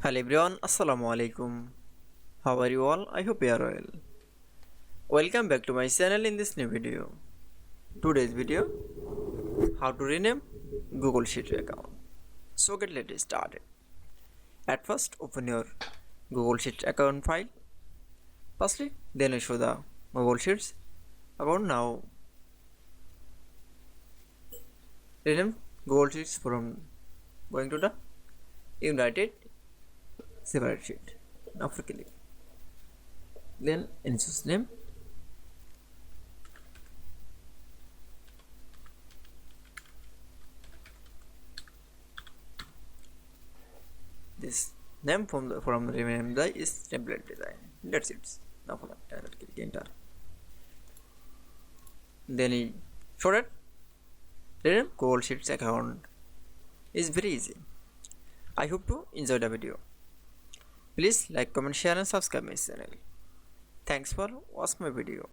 Hello everyone, Assalamu Walaikum. How are you all? I hope you are well. Welcome back to my channel in this new video. Today's video, how to rename Google Sheet account. So let's started. At first, open your Google Sheet account file. Firstly, then I show the Google Sheets account. Now, rename Google Sheets from going to the United separate sheet. Now click. Then choose name. This name from rename the is template design. That's it. Now click enter. Then show that rename Google Sheets account is very easy. I hope to enjoy the video. Please like, comment, share and subscribe my channel. Thanks for watching my video.